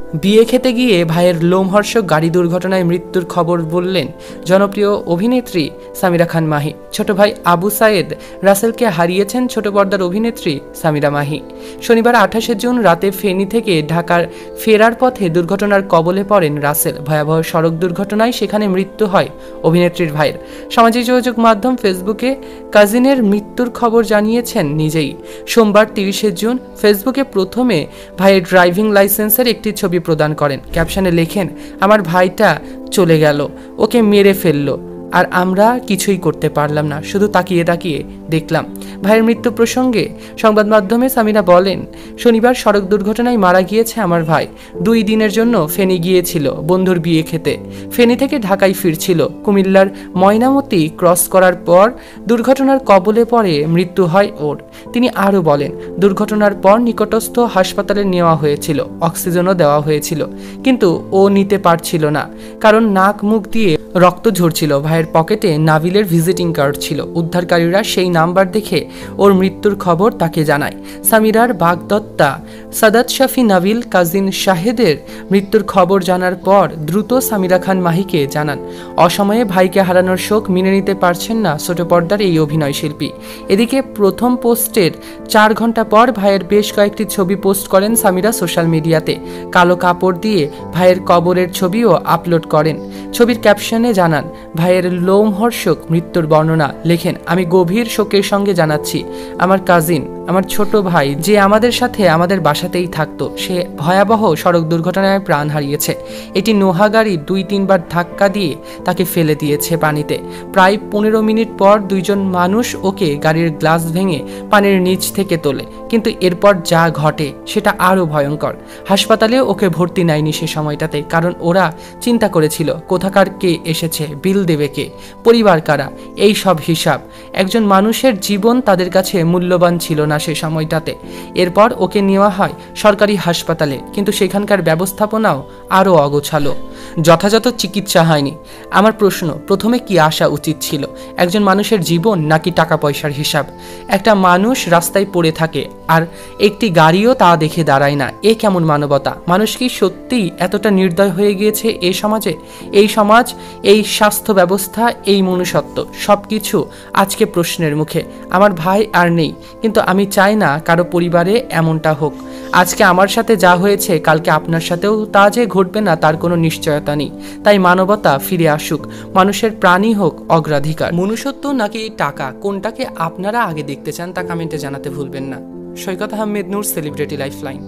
বিয়ে খেতে গিয়ে ভাইয়ের লোমহর্ষক গাড়ি দুর্ঘটনায় মৃত্যুর খবর বললেন জনপ্রিয় অভিনেত্রী সামিরা খান মাহি। ছোট ভাই আবু সায়েদ রাসেলকে হারিয়েছেন ছোট পর্দার অভিনেত্রী সামিরা মাহি। শনিবার 28 জুন রাতে ফেনী থেকে ঢাকার ফেরার পথে দুর্ঘটনার কবলে পড়েন রাসেল। ভয়াবহ সড়ক দুর্ঘটনায় সেখানে মৃত্যু হয় অভিনেত্রীর ভাইয়ের। সামাজিক যোগাযোগ মাধ্যম ফেসবুকে কাজিনের মৃত্যুর খবর জানিয়েছেন নিজেই। সোমবার 30 জুন ফেসবুকে প্রথমে ভাইয়ের ড্রাইভিং লাইসেন্সের একটি ছবি প্রদান করেন। ক্যাপশনে লেখেন, আমার ভাইটা চলে গেল, ওকে মেরে ফেললো, আর আমরা কিছুই করতে পারলাম না, শুধু তাকিয়ে তাকিয়ে দেখলাম। ভাইয়ের মৃত্যু প্রসঙ্গে সংবাদ মাধ্যমে সামিরা বলেন, শনিবার সড়ক দুর্ঘটনায় মারা গিয়েছে আমার ভাই। 2 দিনের জন্য ফেনী গিয়েছিল বন্ধুর বিয়ে খেতে। ফেনী থেকে ঢাকায় ফিরছিল। কুমিল্লার ময়নামতি ক্রস করার পর দুর্ঘটনার কবলে পড়ে মৃত্যু হয় ওর। তিনি আরও বলেন, দুর্ঘটনার পর নিকটস্থ হাসপাতালে নেওয়া হয়েছিল, অক্সিজেনও দেওয়া হয়েছিল, কিন্তু ও নিতে পারছিল না, কারণ নাক মুখ দিয়ে রক্ত ঝরছিল। ভাইয়ের পকেটে নাবিলের ভিজিটিং কার্ড ছিল। উদ্ধারকারীরা সেই নাম্বার দেখে ওর মৃত্যুর খবর তাকে জানায়। সামিরার বাগদত্তা সাদাত শাফি নাবিল কাজিন শাহেদের মৃত্যুর খবর জানার পর দ্রুত সামিরা খান মাহিকে জানান। অসময়ে ভাইকে হারানোর শোক মেনে নিতে পারছেন না ছোট পর্দার এই অভিনয় শিল্পী। এদিকে প্রথম পোস্টের 4 ঘন্টা পর ভাইয়ের বেশ কয়েকটি ছবি পোস্ট করেন সামিরা সোশ্যাল মিডিয়াতে। কালো কাপড় দিয়ে ভাইয়ের কবরের ছবিও আপলোড করেন। ছবির ক্যাপশনে জানান, ভাইয়ের লোমহর্ষক মৃত্যুর বর্ণনা লেখেন, আমি গভীর শোকের সঙ্গে জানাচ্ছি আমার কাজিন, আমার ছোট ভাই যে আমাদের সাথে আমাদের বাসাতেই থাকতো, সে ভয়াবহ সড়ক দুর্ঘটনায় প্রাণ হারিয়েছে। এটি নোহা গাড়ি 2-3 বার ধাক্কা দিয়ে তাকে ফেলে দিয়েছে পানিতে। প্রায় 15 মিনিট পর 2 জন মানুষ ওকে গাড়ির গ্লাস ভেঙে পানির নিচ থেকে তোলে, কিন্তু এরপর যা ঘটে সেটা আরও ভয়ঙ্কর। হাসপাতালে ওকে ভর্তি নেয়নি সে সময়টাতে, কারণ ওরা চিন্তা করেছিল কোথাকার কে এসেছে, বিল দেবে কে, পরিবার কারা, এই সব হিসাব। একজন মানুষের জীবন তাদের কাছে মূল্যবান ছিল না সে সময়টাতে। এরপর ওকে নেওয়া হয় সরকারি হাসপাতালে, কিন্তু সেখানকার ব্যবস্থাপনাও আরও অগোছালো, যথাযথ চিকিৎসা হয়নি। আমার প্রশ্ন, প্রথমে কি আসা উচিত ছিল, একজন মানুষের জীবন নাকি টাকা পয়সার হিসাব? একটা মানুষ রাস্তায় পড়ে থাকে আর একটি গাড়িও তা দেখে দাঁড়ায় না, এ কেমন মানবতা? মানুষ কি সত্যিই এতটা নির্দয় হয়ে গিয়েছে এই সমাজে? এই সমাজ, এই স্বাস্থ্য ব্যবস্থা, এই মনুষ্যত্ব, সব কিছু আজকে প্রশ্নের মুখে। আমার ভাই আর নেই, কিন্তু আমি চাই না কারো পরিবারে এমনটা হোক। আজকে আমার সাথে যা হয়েছে কালকে আপনার সাথেও তা যে ঘটবে না তার কোনো নিশ্চয়তা নেই। তাই মানবতা ফিরে আসুক, মানুষের প্রাণী হোক অগ্রাধিকার। মনুষ্যত্ব নাকি টাকা, কোনটাকে আপনারা আগে দেখতে চান তা কমেন্টে জানাতে ভুলবেন না। সৈকত আহমেদ নূর, সেলিব্রিটি লাইফলাইন।